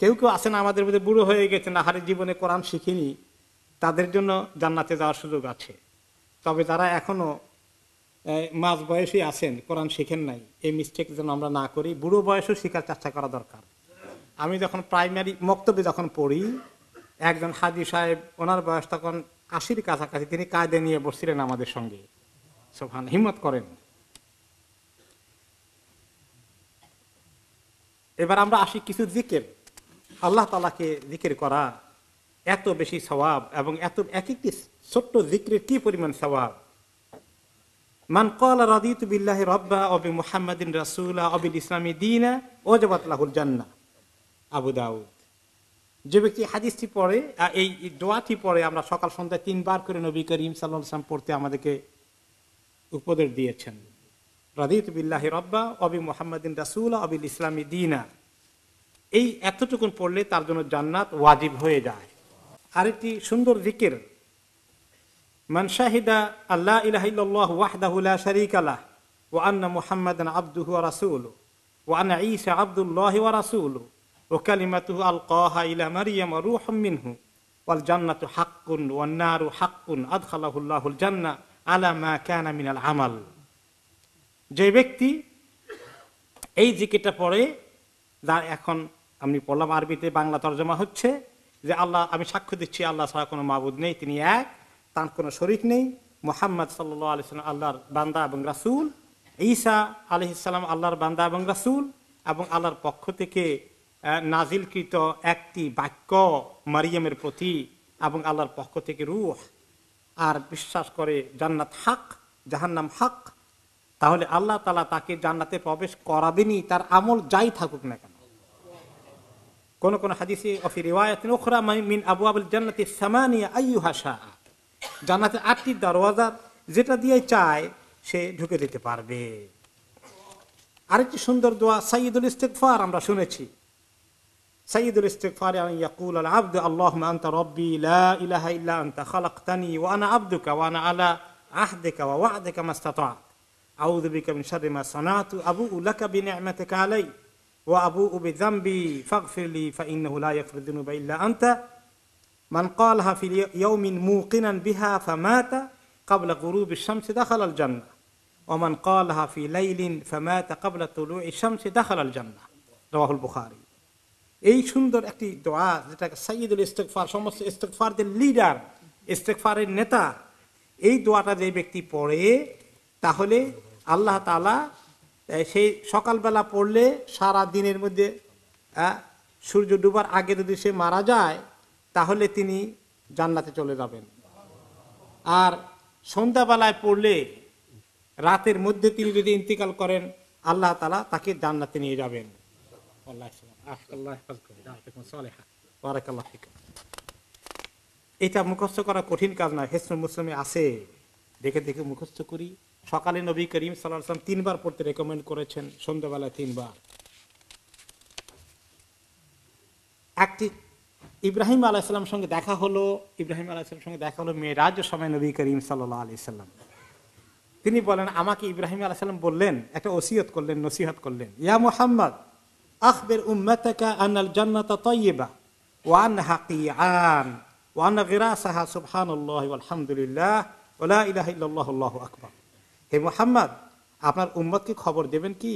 কেউ কেউ আছেন আমাদের মধ্যে, বুড়ো হয়ে গেছেন, আহারে জীবনে কোরআন শিখিনি, তাদের জন্য জান্নাতে যাওয়ার সুযোগ আছে। তবে যারা এখনো মাঝ বয়সী আছেন, কোরআন শিখেন নাই, এই মিস্টেক যেন আমরা না করি। বুড়ো বয়সেও শেখার চেষ্টা করা দরকার। আমি যখন প্রাইমারি মক্তবে যখন পড়ি, একজন হাজী সাহেব, ওনার বয়স তখন 80-র কাছাকাছি, তিনি কায়দা নিয়ে বসছিলেন আমাদের সঙ্গে। সুবহান, হিম্মত করেন। এবার আমরা আসি কিছু জিকির। আল্লাহ তাআলাকে জিকির করা এত বেশি সওয়াব, এবং এত এক একটি ছোট্ট জিকিরের কি পরিমাণ সওয়াব। মান ক্বালা রাদিতু বিল্লাহি রাব্বা ওয়া বিমুহাম্মাদিন রাসূলা ওয়া বিল ইসলামি দীনা ওয়াজাবাত লাহুল জান্নাহ। আবু দাউদ। যে ব্যক্তি হাদিসটি পড়ে, এই দোয়াটি পড়ে, আমরা সকাল সন্ধ্যা 3 বার করে নবী করিম সাল্লাল্লাহু আলাইহি ওয়াসাল্লাম পড়তে আমাদেরকে উপদেশ দিয়েছেন, রাদিতু বিল্লাহি রাব্বা ওয়া বি মুহাম্মাদিন রাসূলা ওয়া বিল ইসলামি দীনা। এই এতটুকুন পড়লে তার জন্য জান্নাত ওয়াজিব হয়ে যায়। আরেকটি সুন্দর জিকির, মান শাহিদা আল্লা ইলাহা ইল্লাল্লাহু ওয়াহদাহু লা শারীকা লাহু ওয়া আন্না মুহাম্মাদান আবদুহু ওয়া রাসূলুহু ওয়া আন্না ঈসা আবদুল্লাহি ওয়া রাসূলুহু ওয়া কালিমাতুহু আলকাহা ইলা মারইয়াম রূহুম মিনহু ওয়াল জান্নাতু হাক্কুন ওয়ান নারু হাক্কুন আদখালাহুল্লাহুল জান্নাহ আলা মা কানা মিনাল আমাল। যে ব্যক্তি এই জিকিরটা পড়ে, যার এখন আমি পড়লাম আরবিতে, বাংলা তরজমা হচ্ছে যে আল্লাহ, আমি সাক্ষ্য দিচ্ছি আল্লাহ ছাড়া কোনো মাবুদ নেই, তিনি এক, তার কোনো শরীক নেই, মুহাম্মদ সাল্লাল্লাহু আলাইহি ওয়াসাল্লাম আল্লাহর বান্দা এবং রাসূল, ঈসা আলাইহিস সালাম আল্লাহর বান্দা এবং রাসূল, এবং আল্লাহর পক্ষ থেকে নাজিলকৃত একটি বাক্য মারিয়ামের প্রতি, এবং আল্লাহর পক্ষ থেকে রূহ, আর বিশ্বাস করে জান্নাত হক, জাহান্নাম হক, তাহলে আল্লাহ তাআলা তাকে জান্নাতে প্রবেশ করাবেনি, তার আমল যাই থাকুক না কেন। কোন কোন হাদিসে ফি রিওয়ায়াতিন উখরা মিন আবওয়াবিল জান্নাতি সামানিয়া আইয়ুহা শাআ, জান্নাতের 8টি দরওয়াজা, যেটা দিয়ে চায় সে ঢুকে যেতে পারবে। আরেকটি সুন্দর দোয়া সাইয়্যিদুল ইস্তিগফার আমরা শুনেছি, সাইয়্যিদুল ইস্তিগফার আন ইয়াকুল আল আবদ আল্লাহুম্মা আনতা রাব্বি লা ইলাহা ইল্লা আনতা খালাকতানি ওয়া আনা আবদুকা ওয়া আনা আলা আহদিকা ওয়া ওয়া'দিকা মাসতাতা'তু আউযু বিকা মিন শাররি মা সানাতু আবুউ লাকা বিনি'মাতিকা আলাইয়া ওয়া আবুউ বিযামবি ফাগফিরলি ফাইন্নাহু লা ইয়াগফিরু যুনুবা ইল্লা আনতা মান ক্বালাহা ফি ইয়াউমিন মুকিনান বিহা ফামাতা ক্বাবলা গুরুবিশ শামসি দাখালাল জান্নাহ ওয়া মান ক্বালাহা ফি লাইলিন ফামাতা ক্বাবলা তুলুইশ শামসি দাখালাল জান্নাহ। রাওয়াহুল বুখারী। এই সুন্দর একটি দোয়া, যেটা সাইয়্যিদুল ইস্তিগফার, সমস্ত ইস্তিগফারদের লিডার, ইস্তিগফারের নেতা, এই দোয়াটা যে ব্যক্তি পড়ে, তাহলে আল্লাহ তাআলা সেই সকালবেলা পড়লে সারা দিনের মধ্যে সূর্য ডুবার আগে যদি সে মারা যায়, তাহলে তিনি জান্নাতে চলে যাবেন। আর সন্ধ্যাবেলায় পড়লে রাতের মধ্যে তিনি যদি ইন্তিকাল করেন, আল্লাহ তাআলা তাকে জান্নাতে নিয়ে যাবেন। এটা মুখস্থ করা কঠিন কাজ নয়, হিসনুল মুসলিমে আছে, দেখে দেখে মুখস্থ করি। সকালে নবী করিম সাল্লাল্লাহু আলাইহি ওয়াসাল্লাম 3 বার পড়তে রেকমেন্ড করেছেন, সন্ধ্যাবেলায় 3 বার। একটি ইব্রাহিম আলাইহিস সালামের সঙ্গে দেখা হলো, মেরাজের সময় নবী করিম সাল্লাল্লাহু আলাইহি ওয়াসাল্লাম। তিনি বলেন, আমাকে ইব্রাহিম আলাইহিস সালাম বললেন, একটা ওসিয়ত করলেন, নসিহত করলেন, ইয়া মুহাম্মদ আখবির উম্মাতাকা আনাল জান্নাতা তাইয়্যিবা ওয়া আনহা কিয়ান ওয়া আন্না গিরাসাহা সুবহানাল্লাহি ওয়াল হামদুলিল্লাহ ওয়া লা ইলাহা ইল্লাল্লাহু আল্লাহু আকবার। হে মুহাম্মদ, আপনার উম্মতকে খবর দেবেন কি,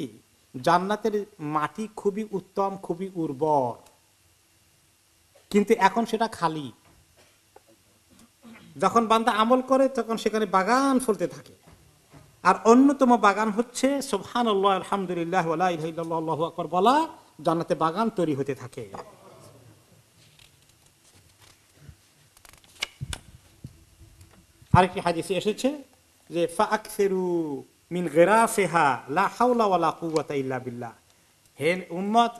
জান্নাতের মাটি খুবই উত্তম, খুবই উর্বর, কিন্তু এখন সেটা খালি। যখন বান্দা আমল করে তখন সেখানে বাগান ফলতে থাকে, আর অন্যতম বাগান হচ্ছে সুবহানাল্লাহ আলহামদুলিল্লাহ ওয়া লা ইলাহা ইল্লাল্লাহু আল্লাহু আকবার বলা, জান্নাতে বাগান তৈরি হতে থাকে। আরেকটি হাদিসে এসেছে যে ফাআকসিরু মিন গিরাসিহা লা হাওলা ওয়ালা কুওয়াতা ইল্লা বিল্লাহ, হে উম্মত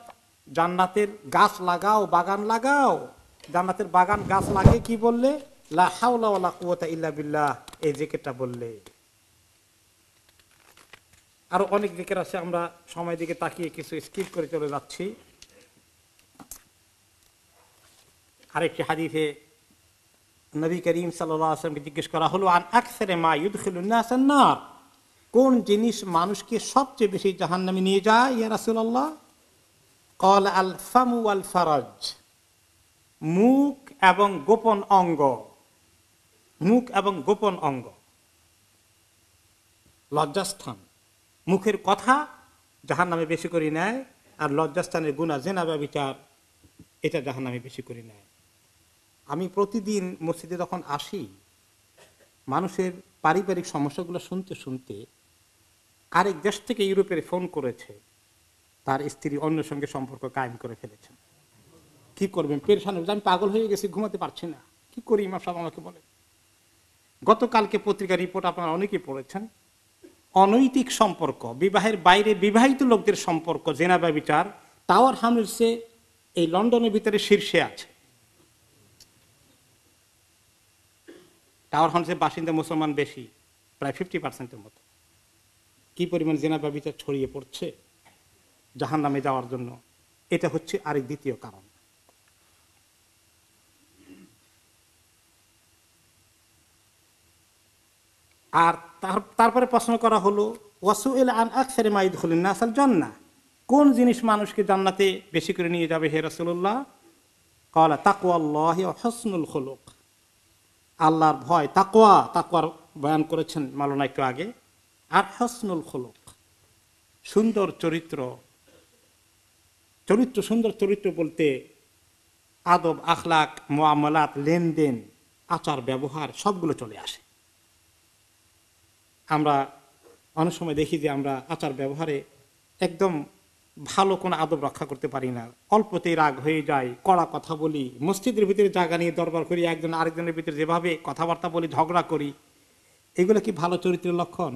জান্নাতের গাছ লাগাও, বাগান লাগাও। জান্নাতের বাগান গাছ লাগে কি বললে? লা হাওলা ওয়ালা কুওয়াতা ইল্লা বিল্লাহ, এই জিকিরটা বললে। আরো অনেক জিকির আছে, আমরা সময় দিকে তাকিয়ে কিছু স্কিপ করে চলে যাচ্ছি। আরেকটি হাদিসে নবী করিম সাল্লাল্লাহু আলাইহি ওয়াসাল্লামকে জিজ্ঞেস করা হলো, আন আকসারে মা ইউদখিলুন নাসান নার, কোন জিনিস মানুষকে সবচেয়ে বেশি জাহান্নামে নিয়ে যায় ইয়া রাসূলুল্লাহ? ক্বাল আল ফামু ওয়াল ফারাজ, মুখ এবং গোপন অঙ্গ। মুখ এবং গোপন অঙ্গ, লজ্জাস্থান, মুখের কথা জাহান্নামে বেশি করে নেয়, আর লজ্জাস্থানের গুনাহ জিনা ব্যভিচার এটা জাহান্নামে বেশি করে নেয়। আমি প্রতিদিন মসজিদে যখন আসি, মানুষের পারিবারিক সমস্যাগুলো শুনতে শুনতে আরেক দেশ থেকে ইউরোপের ফোন করেছে, তার স্ত্রী অন্য সঙ্গে সম্পর্ক কায়েম করে ফেলেছেন। কি করবেন, পেরেশান, আমি পাগল হয়ে গেছি, ঘুমাতে পারছি না, কি করি ইমাম সাহেব আমাকে বলে। গতকালকে পত্রিকা রিপোর্ট আপনারা অনেকেই পড়েছেন, অনৈতিক সম্পর্ক, বিবাহের বাইরে বিবাহিত লোকদের সম্পর্ক, জেনা ব্যভিচার টাওয়ার হামলসে এই লন্ডনের ভিতরে শীর্ষে আছে। টাওয়ার হামলসের বাসিন্দা মুসলমান বেশি, প্রায় 50% মতো। কি পরিমাণ জিনা ব্যভিচার ছড়িয়ে পড়ছে জাহান্নামে যাওয়ার জন্য, এটা হচ্ছে আরেক দ্বিতীয় কারণ। আর তারপরে প্রশ্ন করা হলো ওয়াসুইল আন আকসারি মা ইয়াদখুলুন নাসাল জান্নাহ, কোন জিনিস মানুষকে জান্নাতে বেশি করে নিয়ে যাবে হে রাসূলুল্লাহ? ক্বালা তাকওয়াল্লাহি ওয়া হুসনুল খুলুক, আল্লাহর ভয়, তাকওয়ার বয়ান করেছেন মাওলানা একটু আগে, আর হুসনুল খুলুক, সুন্দর চরিত্র। সুন্দর চরিত্র বলতে আদব, আখলাক, মুআমালাত, লেনদেন, আচার ব্যবহার সবগুলো চলে আসে। আমরা অনেক সময় দেখি যে আমরা আচার ব্যবহারে একদম ভালো কোনো আদব রক্ষা করতে পারি না, অল্পতেই রাগ হয়ে যায়, কড়া কথা বলি, মসজিদের ভিতরে জায়গা নিয়ে দরবার করি, একজন আরেকজনের ভিতরে যেভাবে কথাবার্তা বলি, ঝগড়া করি, এগুলো কি ভালো চরিত্রের লক্ষণ?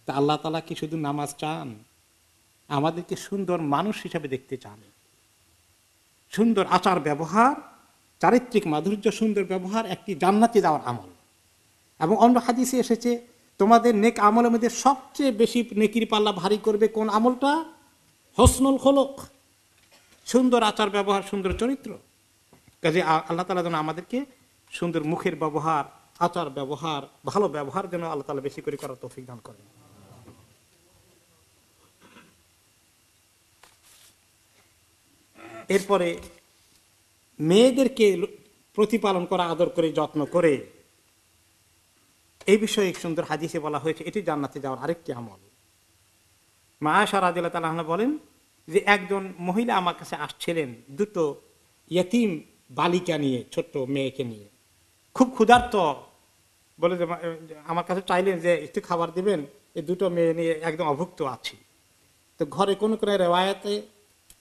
তা আল্লাহ তাআলা কি শুধু নামাজ চান? আমাদেরকে সুন্দর মানুষ হিসাবে দেখতে চান। সুন্দর আচার ব্যবহার, চারিত্রিক মাধুর্য, সুন্দর ব্যবহার একটি জান্নাতে যাওয়ার আমল। এবং অন্য হাদিসে এসেছে তোমাদের নেক আমলের মধ্যে সবচেয়ে বেশি নেকির পাল্লা ভারী করবে কোন আমলটা? হুসনুল খুলুক, সুন্দর আচার ব্যবহার, সুন্দর চরিত্র। কাজে আল্লাহ তাআলা যেন আমাদেরকে সুন্দর মুখের ব্যবহার, আচার ব্যবহার, ভালো ব্যবহার যেন আল্লাহ তাআলা বেশি করে করার তৌফিক দান করেন। এরপরে মেয়েদেরকে প্রতিপালন করা, আদর করে, যত্ন করে, এই বিষয়ে সুন্দর হাদিসে বলা হয়েছে এটি জান্নাতে যাওয়ার আরেকটি আমল। মা আয়েশা রাদিয়াল্লাহু তাআলা আনহা বলেন যে একজন মহিলা আমার কাছে আসছিলেন দুটো ইয়তীম বালিকা নিয়ে, ছোট্ট মেয়েকে নিয়ে, খুব ক্ষুধার্ত, বলে যে আমার কাছে চাইলেন যে একটু খাবার দিবেন, এই দুটো মেয়ে নিয়ে একদম অভুক্ত আছি। তো ঘরে কোন কোন রেওয়ায়াতে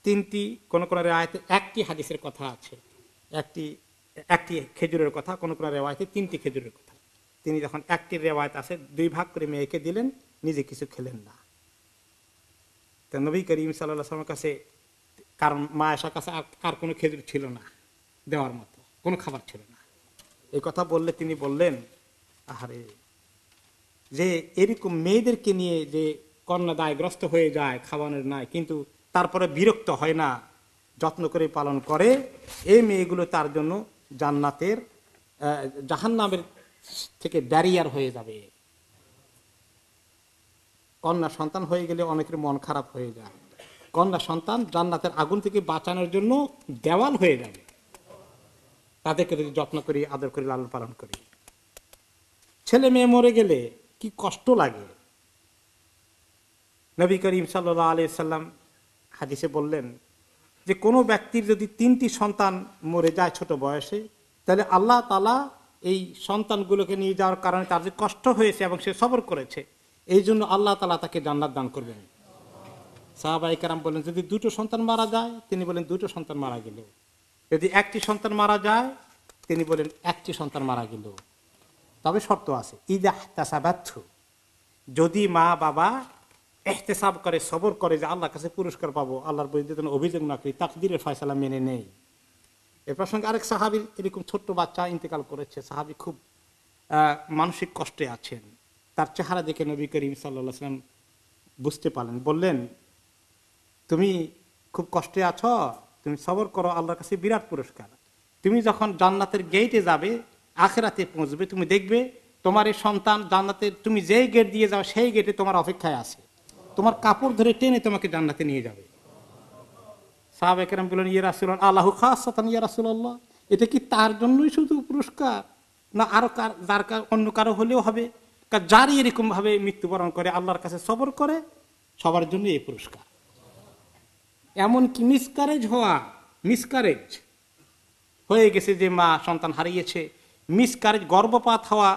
3টি, কোন কোন রেওয়ায়াতে 1টি হাদিসের কথা আছে, একটি খেজুরের কথা, কোন কোন রেওয়ায়াতে 3টি খেজুরের কথা। তিনি যখন 1টি রেওয়ায়াত আছে 2 ভাগ করে মেয়েকে দিলেন, নিজে কিছু খেলেন না। তো নবী করিম সাল্লাল্লাহু আলাইহি ওয়াসাল্লামের কাছে, কারণ মা আয়েশার কাছে আর কোনো খেজুর ছিল না দেওয়ার মতো, কোনো খাবার ছিল না, এই কথা বললে তিনি বললেন, আহারে, যে এরকম মেয়েদেরকে নিয়ে যে কন্যা দায়গ্রস্ত হয়ে যায়, খাওয়ানোর নাই, কিন্তু তারপরে বিরক্ত হয় না, যত্ন করে পালন করে, এই মেয়েগুলো তার জন্য জান্নাতের, জাহান্নামের থেকে ব্যারিয়ার হয়ে যাবে। কন্যা সন্তান হয়ে গেলে অনেকের মন খারাপ হয়ে যায়, কন্যা সন্তান জান্নাতের আগুন থেকে বাঁচানোর জন্য দেওয়াল হয়ে যাবে, তাদেরকে যদি যত্ন করি, আদর করি, লালন পালন করি। ছেলে মেয়ে মরে গেলে কি কষ্ট লাগে। নবী করিম সাল্লাল্লাহু আলাইহি সাল্লাম হাদিসে বললেন যে কোনো ব্যক্তির যদি 3টি সন্তান মরে যায় ছোট বয়সে, তাহলে আল্লাহ তাআলা এই সন্তানগুলোকে নিয়ে যাওয়ার কারণে তার যে কষ্ট হয়েছে এবং সে সবর করেছে, এই জন্য আল্লাহ তাআলা তাকে জান্নাত দান করবেন। সাহাবায়ে কেরাম বলেন যদি 2টো সন্তান মারা যায়, তিনি বলেন 2টো সন্তান মারা গেল। যদি 1টি সন্তান মারা যায়, তিনি বলেন 1টি সন্তান মারা গেল। তবে শর্ত আছে, ইযা ইহতাসাবাতহু, যদি মা বাবা ইহতিসাব করে, সবর করে যে আল্লাহর কাছে পুরস্কার পাবো, আল্লাহর বিরুদ্ধে যেন অভিযোগ না করি, তাকদীরের ফয়সালা মেনে নেই। এর প্রসঙ্গে আরেক সাহাবীর এরকম ছোট্ট বাচ্চা ইন্তেকাল করেছে, সাহাবী খুব মানসিক কষ্টে আছেন, তার চেহারা দেখে নবী করিম সাল্লাল্লাহু আলাইহি ওয়াসাল্লাম বুঝতে পারলেন, বললেন তুমি খুব কষ্টে আছো, তুমি সবর করো, আল্লাহর কাছে বিরাট পুরস্কার। তুমি যখন জান্নাতের গেটে যাবে, আখিরাতে পৌঁছবে, তুমি দেখবে তোমার এই সন্তান জান্নাতে, তুমি যেই গেট দিয়ে যাও সেই গেটে তোমার অপেক্ষায় আছে, তোমার কাপড় ধরে টেনে তোমাকে জান্নাতে নিয়ে যাবে। সাহাবায়ে কেরাম বললেন ইয়া রাসূলুল্লাহ, আল্লাহু খাসাতান ইয়া রাসূলুল্লাহ, এটা কি তার জন্যই শুধু পুরস্কার, না আরো অন্য কারো হলেও হবে? যারই এরকম ভাবে মৃত্যুবরণ করে, আল্লাহর কাছে সবর করে, সবার জন্য এই পুরস্কার। এমনকি মিসকারেজ হয়ে গেছে, যে মা সন্তান হারিয়েছে, মিসকারেজ, গর্ভপাত হওয়া,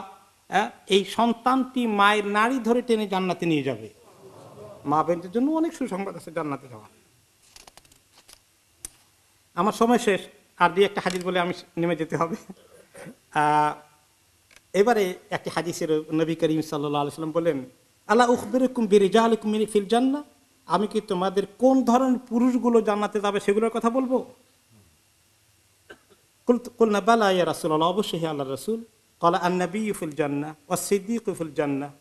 এই সন্তানটি মায়ের নাড়ি ধরে টেনে জান্নাতে নিয়ে যাবে। মা বোনদের জন্য অনেক সুসংবাদ আছে জান্নাতে যাওয়া। আমার সময় শেষ, আর 2-1টা হাদিস বলে আমি নেমে যেতে হবে। এবারে একটি হাদিসের নবী করিম সাল্লাল্লাহু আলাইহি ওয়াসাল্লাম বলেন, আলা উখবিরুকুম বিরিজালিকুম ফিল জান্নাহ, আমি কি তোমাদের কোন ধরনের পুরুষগুলো জান্নাতে যাবে সেগুলোর কথা বলবো? কুলনা বালা ইয়া রাসূলুল্লাহ, অবশ্যই হে আল্লাহর রাসূল। ক্বালা আন-নাবিয়্যু ফিল জান্নাহ ওয়াস সিদ্দীকু ফিল জান্নাহ,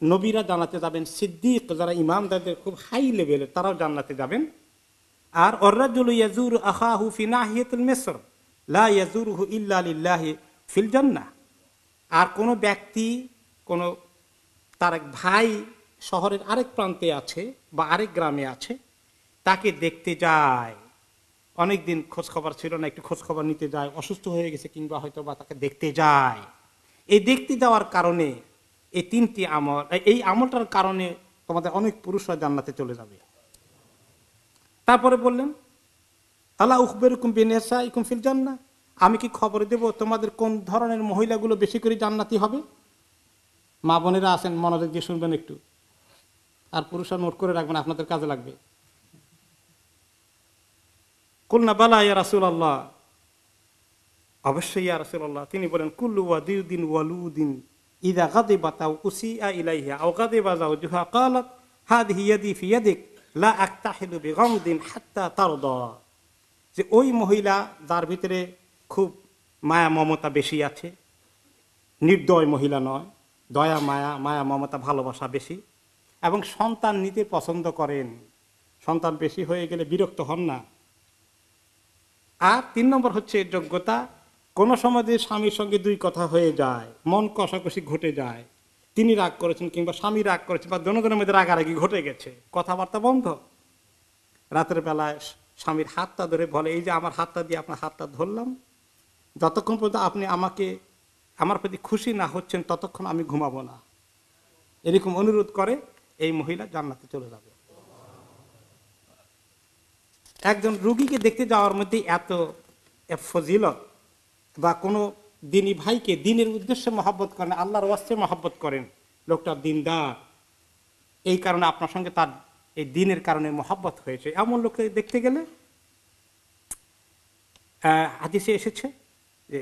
নবীরা জান্নাতে যাবেন, সিদ্দিক যারা ইমামদারদের খুব হাই লেভেলের তারাও জান্নাতে যাবেন। আর ওয়ার-রাজুলু ইয়াজুরু আখাহু ফি নাহিয়াতিল মিসর লা ইয়াজুরুহু ইল্লা লিল্লাহি ফিল জান্নাহ। আর কোনো ব্যক্তি কোনো তার এক ভাই শহরের আরেক প্রান্তে আছে বা আরেক গ্রামে আছে, তাকে দেখতে যায়, অনেকদিন খোঁজ খবর ছিল না, একটু খোঁজ খবর নিতে যায়, অসুস্থ হয়ে গেছে কিংবা হয়তো বা তাকে দেখতে যায়। এই দেখতে যাওয়ার কারণে এই তিনটি আমল, এই আমলটার কারণে তোমাদের অনেক পুরুষরা জান্নাতে চলে যাবে। তারপরে বললেন আলা উখবিরুকুম বিনিসাইকুম ফিল জান্নাহ, আমি কি খবর দেব তোমাদের কোন ধরনের মহিলাগুলো বেশি করে জান্নাতি হবে। মা বোনেরা আছেন, মনোযোগ দিয়ে শুনবেন একটু, আর পুরুষরা নোট করে রাখবেন, আপনাদের কাজে লাগবে। কুলনা বালা ইয়া রাসূলুল্লাহ, অবশ্যই ইয়া রাসূলুল্লাহ। তিনি বলেন কুল্লু ওয়াদিউদিন ওয়ালুদিন ইযা গাদিবা তাও উসিআ ইলাইহা আও গাদিবা যাওজুহা ক্বালাত হাদিহি ইয়াদি ফি ইয়াদিক লা আকতাহিলু বিগামদিন হাত্তা তারদা। যে ওই মহিলা যার ভিতরে খুব মায়া মমতা বেশি আছে, নির্দয় মহিলা নয়, দয়া মায়া, মায়া মমতা ভালোবাসা বেশি, এবং সন্তান নিতে পছন্দ করেন, সন্তান বেশি হয়ে গেলে বিরক্ত হন না। আর 3 নম্বর হচ্ছে যোগ্যতা, কোনো সময় যদি স্বামীর সঙ্গে দুই কথা হয়ে যায়, মন কষাকষি ঘটে যায়, তিনি রাগ করেছেন কিংবা স্বামী রাগ করেছেন বা দুজনের মধ্যে রাগারাগি ঘটে গেছে, কথাবার্তা বন্ধ, রাতের বেলায় স্বামীর হাতটা ধরে বলে এই যে আমার হাতটা দিয়ে আপনার হাতটা ধরলাম, যতক্ষণ পর্যন্ত আপনি আমার প্রতি খুশি না হচ্ছেন ততক্ষণ আমি ঘুমাবো না, এরকম অনুরোধ করে, এই মহিলা জান্নাতে চলে যাবে। একজন রোগীকে দেখতে যাওয়ার মধ্যে এত ফজিলত, বা কোনো দিনী ভাইকে দিনের উদ্দেশ্যে মহব্বত করেন, আল্লাহর ওয়াস্তে মহব্বত করেন, লোকটা দিনদার, এই কারণে আপনার সঙ্গে তার এই দিনের কারণে মহব্বত হয়েছে, এমন লোককে দেখতে গেলে হাদিসে এসেছে যে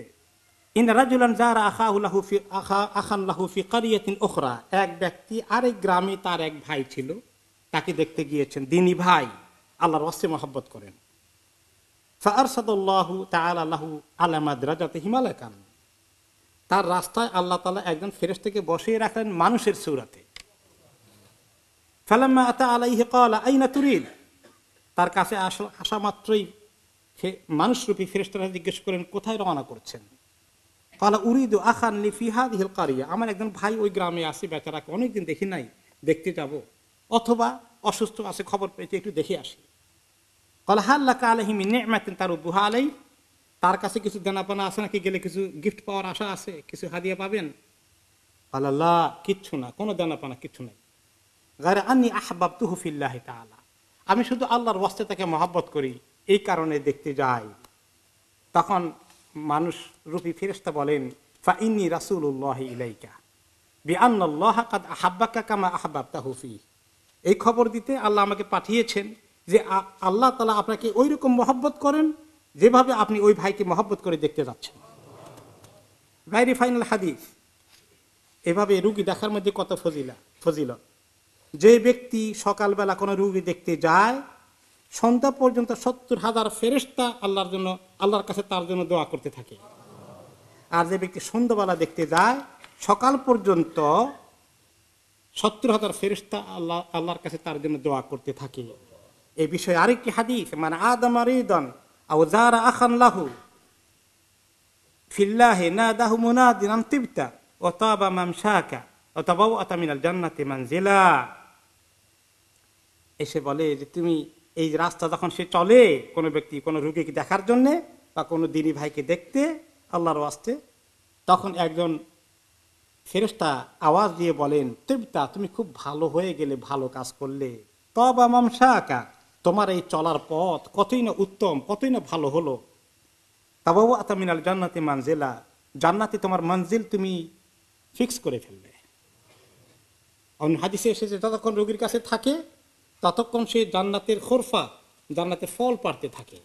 ইন রাজুলান যারা আখান লাহু ফি কারিয়াতিন উখরা, এক ব্যক্তি আরেক গ্রামে তার এক ভাই ছিল, তাকে দেখতে গিয়েছেন, দিনী ভাই, আল্লাহর ওয়াস্তে মহব্বত করেন। ফাআরসাদাল্লাহু তাআলা লাহু আলা মাদরাজাতিহি মালাকান, তার রাস্তায় আল্লাহ তাআলা একজন ফেরেশতাকে বসিয়ে রাখলেন মানুষের সূরতে। ফালাম্মা আতা আলাইহি ক্বালা আইনা তুরিদ, তার কাছে আসা মাত্রই মানুষরূপী ফেরেশতারা জিজ্ঞেস করেন কোথায় রওনা করছেন। ক্বালা উরিদু আখান লি ফি হাযিহিল কারিয়া, আমার একজন ভাই ওই গ্রামে আছে, বেচারাকে অনেকদিন দেখি নাই, দেখতে যাব, অথবা অসুস্থ আছে, খবর পেয়েছি, একটু দেখে আসি। ক্বালা হাল লাকা আলাইহি মিন নি'মাতিন তারুদ্দুহা আলাইহি, তার কাছে কিছু দেনাপানা আছে নাকি, গেলে কিছু গিফট পাওয়ার আশা আছে, কিছু হাদিয়া পাবেন। ক্বালা লা, কিচ্ছু না, কোনো দেনাপানা কিচ্ছু নাই। গায়রা আন্নী আহবাবতুহু ফিল্লাহি তাআলা, আমি শুধু আল্লাহর ওয়াস্তে তাকে মহব্বত করি, এই কারণে দেখতে যাই। তখন মানুষ রূপী ফেরেশতা বলেন ফা ইন্নী রাসূলুল্লাহি ইলাইকা বিআন্নাল্লাহা কাদ আহাব্বাকা কামা আহবাবতাহু ফি, এই খবর দিতে আল্লাহ আমাকে পাঠিয়েছেন যে আল্লাহ তাআলা আপনাকে ওই রকম মহব্বত করেন যেভাবে আপনি ওই ভাইকে মহব্বত করে দেখতে যাচ্ছেন। ভেরি ফাইনাল হাদিস। এভাবে রুগী দেখার মধ্যে কত ফজিলত। যে ব্যক্তি সকালবেলা কোনো রুগী দেখতে যায়, সন্ধ্যা পর্যন্ত 70,000 ফেরেশতা আল্লাহর কাছে তার জন্য দোয়া করতে থাকে। আর যে ব্যক্তি সন্ধ্যাবেলা দেখতে যায়, সকাল পর্যন্ত 70,000 ফেরেশতা আল্লাহর কাছে তার জন্য দোয়া করতে থাকে। এই বিষয়ে আরেকটি হাদিস, মানে আদম আরিদান আও যারা আখান লাহু ফিল্লাহি নাদাহু মুনাদিন আন তিবতা ওয়া তাবা মামশাকা ওয়া তাবাওয়াতা মিনাল জান্নাতি মানজিলা, এসে বলে যে তুমি এই রাস্তা যখন সে চলে, কোনো ব্যক্তি কোনো রোগীকে দেখার জন্যে বা কোনো দিনী ভাইকে দেখতে আল্লাহর ওয়াস্তে, তখন একজন ফেরেশতা আওয়াজ দিয়ে বলেন তিবতা, তুমি খুব ভালো হয়ে গেলে, ভালো কাজ করলে, তবা মামশাকা, তোমার এই চলার পথ কতই না উত্তম, কতই না ভালো হলো, তাবাওয়াতা মিনাল জান্নাতি মানজিলা, জান্নাতে তোমার মঞ্জিল তুমি ফিক্স করে ফেলবে। অন্য হাদিসে এসেছে যতক্ষণ রোগীর কাছে থাকে ততক্ষণ সে জান্নাতের খোরফা, জান্নাতের ফল পাড়তে থাকে।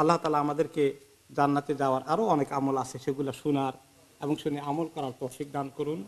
আল্লাহ তাআলা আমাদেরকে জান্নাতে যাওয়ার আরো অনেক আমল আছে, সেগুলো শোনার এবং শুনে আমল করার তৌফিক দান করুন।